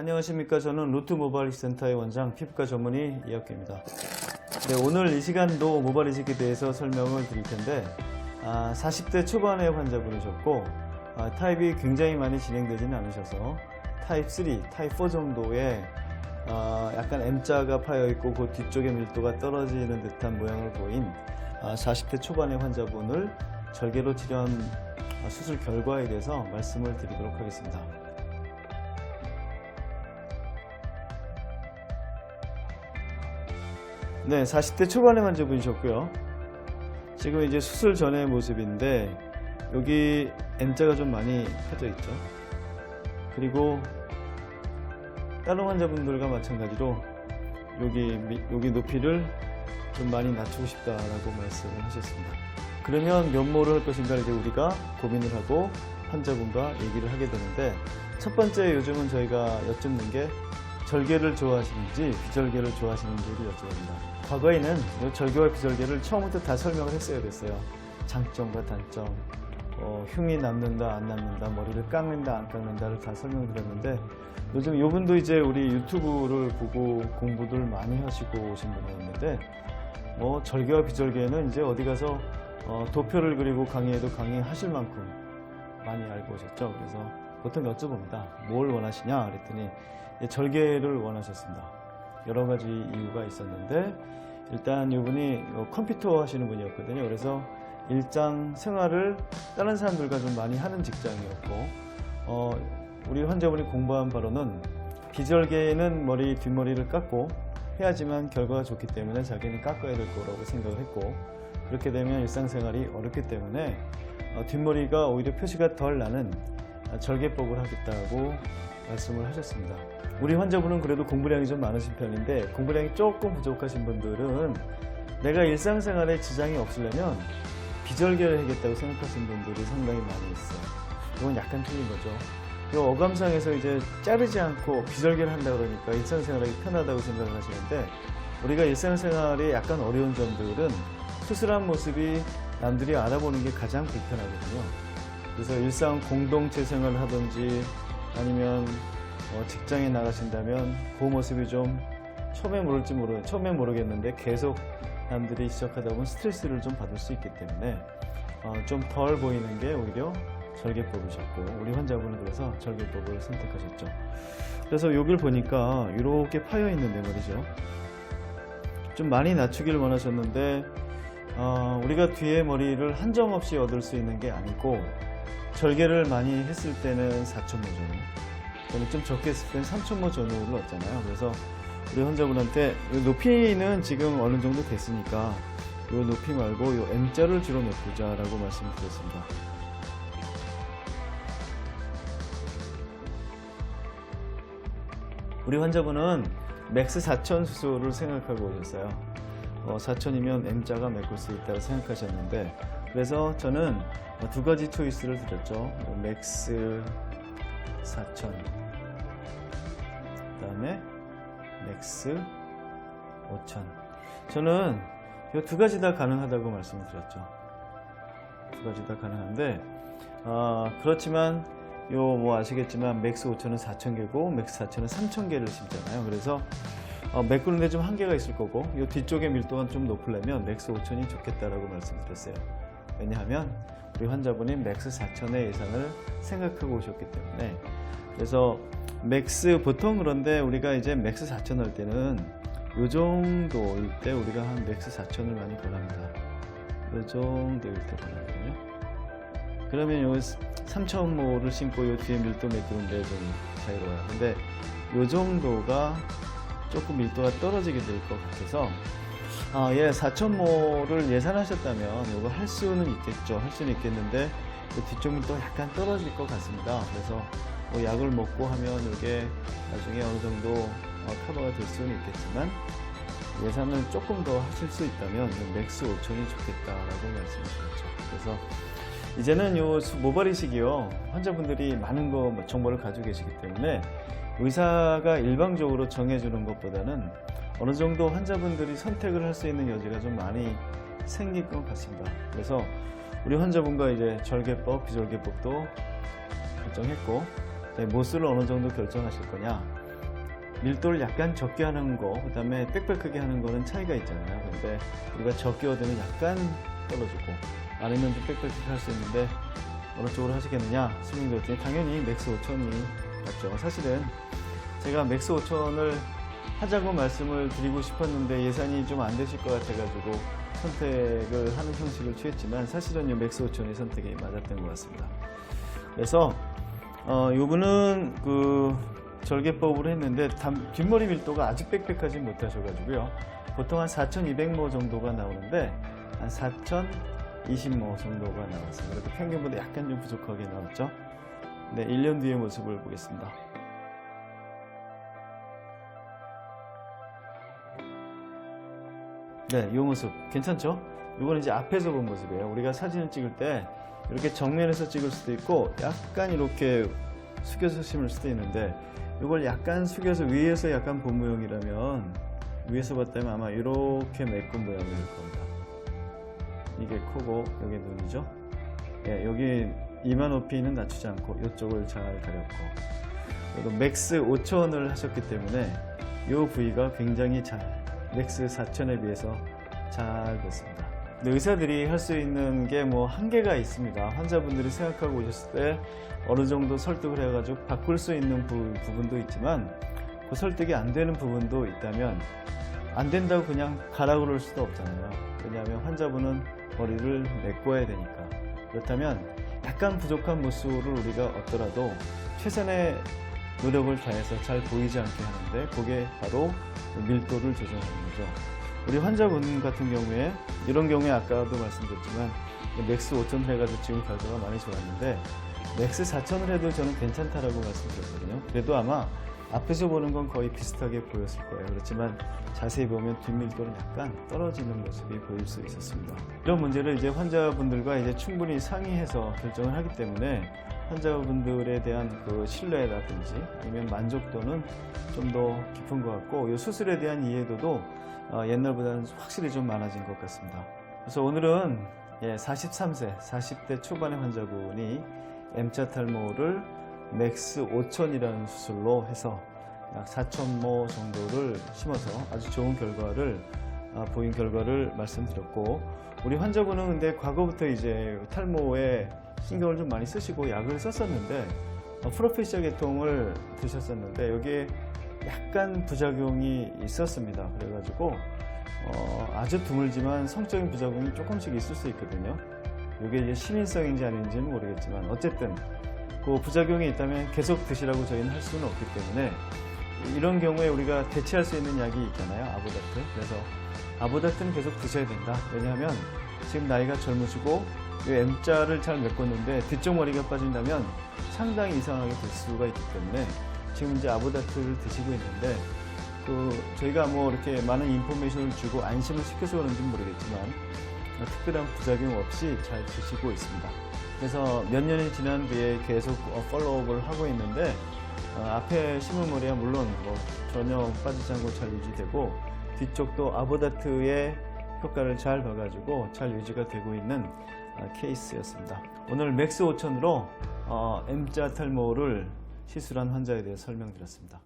안녕하십니까. 저는 루트 모바일 센터의 원장 피부과 전문의 이혁규입니다. 네, 오늘 이 시간도 모발 이식에 대해서 설명을 드릴 텐데 40대 초반의 환자분이셨고 타입이 굉장히 많이 진행되지는 않으셔서 타입 3, 타입 4 정도의 약간 M자가 파여 있고 그 뒤쪽에 밀도가 떨어지는 듯한 모양을 보인 40대 초반의 환자분을 절개로 치료한 수술 결과에 대해서 말씀을 드리도록 하겠습니다. 네, 40대 초반의 환자분이셨고요. 지금 이제 수술 전의 모습인데 여기 M자가 좀 많이 펴져 있죠. 그리고 다른 환자분들과 마찬가지로 여기 높이를 좀 많이 낮추고 싶다라고 말씀을 하셨습니다. 그러면 면모를 할 것인가 이제 우리가 고민을 하고 환자분과 얘기를 하게 되는데, 첫 번째 요즘은 저희가 여쭙는 게 절개를 좋아하시는지 비절개를 좋아하시는지를 여쭤봅니다. 과거에는 이 절개와 비절개를 처음부터 다 설명을 했어야 됐어요. 장점과 단점, 흉이 남는다 안 남는다, 머리를 깎는다 안 깎는다를 다 설명드렸는데, 요즘 이분도 이제 우리 유튜브를 보고 공부들 많이 하시고 오신 분이었는데 절개와 비절개는 이제 어디 가서 도표를 그리고 강의해도 강의하실 만큼 많이 알고 오셨죠. 그래서 보통 여쭤봅니다. 뭘 원하시냐 그랬더니 절개를 원하셨습니다. 여러 가지 이유가 있었는데, 일단 이분이 컴퓨터 하시는 분이었거든요. 그래서 일상 생활을 다른 사람들과 좀 많이 하는 직장이었고, 우리 환자분이 공부한 바로는 비절개는 머리 뒷머리를 깎고 해야지만 결과가 좋기 때문에 자기는 깎아야 될 거라고 생각을 했고, 그렇게 되면 일상생활이 어렵기 때문에 뒷머리가 오히려 표시가 덜 나는 절개법을 하겠다고 말씀을 하셨습니다. 우리 환자분은 그래도 공부량이 좀 많으신 편인데, 공부량이 조금 부족하신 분들은 내가 일상생활에 지장이 없으려면 비절개를 하겠다고 생각하시는 분들이 상당히 많이 있어요. 이건 약간 틀린 거죠. 이 어감상에서 이제 자르지 않고 비절개를 한다 그러니까 일상생활이 편하다고 생각을 하시는데, 우리가 일상생활에 약간 어려운 점들은 수술한 모습이 남들이 알아보는 게 가장 불편하거든요. 그래서 일상 공동체 생활을 하든지 아니면 직장에 나가신다면 그 모습이 좀 처음에 모르겠는데 계속 남들이 지적하다 보면 스트레스를 좀 받을 수 있기 때문에 좀 덜 보이는 게 오히려 절개법이셨고, 우리 환자분은 그래서 절개법을 선택하셨죠. 그래서 여기를 보니까 이렇게 파여 있는데 말이죠. 좀 많이 낮추기를 원하셨는데 우리가 뒤에 머리를 한 점 없이 얻을 수 있는 게 아니고, 절개를 많이 했을 때는 4.5 전후, 좀 적게 했을 때는 3.5 전후를 얻잖아요. 그래서 우리 환자분한테 높이는 지금 어느 정도 됐으니까 이 높이 말고 이 M자를 주로 메꾸자라고 말씀을 드렸습니다. 우리 환자분은 맥스 4천 수술을 생각하고 오셨어요. 4천이면 M자가 메꿀 수 있다고 생각하셨는데, 그래서 저는 두 가지 초이스를 드렸죠. 맥스 4천, 그 다음에 맥스 5천. 저는 이 두 가지 다 가능하다고 말씀을 드렸죠. 두 가지 다 가능한데, 그렇지만 아시겠지만 맥스 5천은 4,000개고 맥스 4천은 3,000개를 심잖아요. 그래서 메꾸는데 좀 한계가 있을 거고, 이 뒤쪽의 밀도가 좀 높으려면 맥스 5천이 좋겠다라고 말씀드렸어요. 왜냐하면 우리 환자분이 맥스 4천의 예상을 생각하고 오셨기 때문에. 그래서 보통 그런데 우리가 이제 맥스 4천 할 때는 이 정도일 때 우리가 한 맥스 4천을 많이 권합니다. 이 정도일 때 권하거든요. 그러면 요 3,000모를 심고 요 뒤에 밀도 메꾸는데 좀 자유로워요. 근데 요 정도가 조금 밀도가 떨어지게 될 것 같아서 4,000모를 예산하셨다면 이거 할 수는 있겠죠. 할 수는 있겠는데 그 뒤쪽 밀도가 약간 떨어질 것 같습니다. 그래서 약을 먹고 하면 이게 나중에 어느 정도 커버가 될 수는 있겠지만, 예산을 조금 더 하실 수 있다면 맥스 5천이 좋겠다라고 말씀하셨죠. 그래서 이제는 요 모발 이식이요, 환자분들이 많은 정보를 가지고 계시기 때문에 의사가 일방적으로 정해주는 것보다는 어느 정도 환자분들이 선택을 할 수 있는 여지가 좀 많이 생길 것 같습니다. 그래서 우리 환자분과 이제 절개법, 비절개법도 결정했고, 모스를 어느 정도 결정하실 거냐, 밀도를 약간 적게 하는 거, 그 다음에 빽빽하게 하는 거는 차이가 있잖아요. 근데 우리가 적게 얻으면 약간 떨어지고 많으면 좀 빽빽하게 할 수 있는데 어느 쪽으로 하시겠느냐 설명드렸더니 당연히 맥스 5000이 맞죠. 사실은 제가 맥스 5000을 하자고 말씀을 드리고 싶었는데 예산이 좀 안 되실 것 같아가지고 선택을 하는 형식을 취했지만 사실은요 맥스 5000이 선택이 맞았던 것 같습니다. 그래서 요거는 그 절개법으로 했는데 뒷머리 밀도가 아직 빽빽하지 못하셔가지고요 보통 한 4200모 정도가 나오는데 한 4020모 정도가 나왔습니다. 그래도 평균보다 약간 좀 부족하게 나왔죠. 네, 1년 뒤의 모습을 보겠습니다. 네, 이 모습 괜찮죠? 이거는 이제 앞에서 본 모습이에요. 우리가 사진을 찍을 때 이렇게 정면에서 찍을 수도 있고 약간 이렇게 숙여서 심을 수도 있는데 이걸 약간 숙여서 위에서 약간 본 모형이라면 위에서 봤다면 아마 이렇게 메꾼 모양이 될 겁니다. 이게 코고 여기 눈이죠. 예, 여기 이마 높이는 낮추지 않고 이쪽을 잘 가렸고 그리고 맥스 5000을 하셨기 때문에 이 부위가 굉장히 잘 맥스 4000에 비해서 잘 됐습니다. 근데 의사들이 할 수 있는 게 뭐 한계가 있습니다. 환자분들이 생각하고 오셨을 때 어느 정도 설득을 해가지고 바꿀 수 있는 부분도 있지만 그 설득이 안 되는 부분도 있다면 안 된다고 그냥 가라고 그럴 수도 없잖아요. 왜냐하면 환자분은 머리를 메꿔야 되니까. 그렇다면 약간 부족한 모습을 우리가 얻더라도 최선의 노력을 다해서 잘 보이지 않게 하는데 그게 바로 밀도를 조정하는 거죠. 우리 환자분 같은 경우에 이런 경우에 아까도 말씀드렸지만 맥스 5000을 해가지고 지금 결과가 많이 좋았는데 맥스 4000을 해도 저는 괜찮다라고 말씀드렸거든요. 그래도 아마 앞에서 보는 건 거의 비슷하게 보였을 거예요. 그렇지만 자세히 보면 뒷밀도는 약간 떨어지는 모습이 보일 수 있었습니다. 이런 문제를 이제 환자분들과 이제 충분히 상의해서 결정을 하기 때문에 환자분들에 대한 그 신뢰라든지 아니면 만족도는 좀 더 깊은 것 같고 이 수술에 대한 이해도도 옛날보다는 확실히 좀 많아진 것 같습니다. 그래서 오늘은 43세, 40대 초반의 환자분이 M자 탈모를 맥스 5000이라는 수술로 해서 약 4000모 정도를 심어서 아주 좋은 결과를 보인 결과를 말씀드렸고 우리 환자분은 근데 과거부터 이제 탈모에 신경을 좀 많이 쓰시고 약을 썼었는데 프로페시아 계통을 드셨었는데 여기에 약간 부작용이 있었습니다. 그래가지고 아주 드물지만 성적인 부작용이 조금씩 있을 수 있거든요. 이게 이제 심인성인지 아닌지는 모르겠지만 어쨌든 그 부작용이 있다면 계속 드시라고 저희는 할 수는 없기 때문에 이런 경우에 우리가 대체할 수 있는 약이 있잖아요. 아보다트. 그래서 아보다트는 계속 드셔야 된다. 왜냐하면 지금 나이가 젊으시고 이 M자를 잘 메꿨는데 뒤쪽 머리가 빠진다면 상당히 이상하게 될 수가 있기 때문에 지금 이제 아보다트를 드시고 있는데 저희가 뭐 이렇게 많은 인포메이션을 주고 안심을 시켜서 그런지는 모르겠지만 특별한 부작용 없이 잘 드시고 있습니다. 그래서 몇 년이 지난 뒤에 계속 팔로우업을 하고 있는데 앞에 심은 머리야 물론 뭐 전혀 빠지지 않고 잘 유지되고 뒤쪽도 아보다트의 효과를 잘 봐가지고 잘 유지가 되고 있는 케이스였습니다. 오늘 맥스 5000으로 M자 탈모를 시술한 환자에 대해 설명드렸습니다.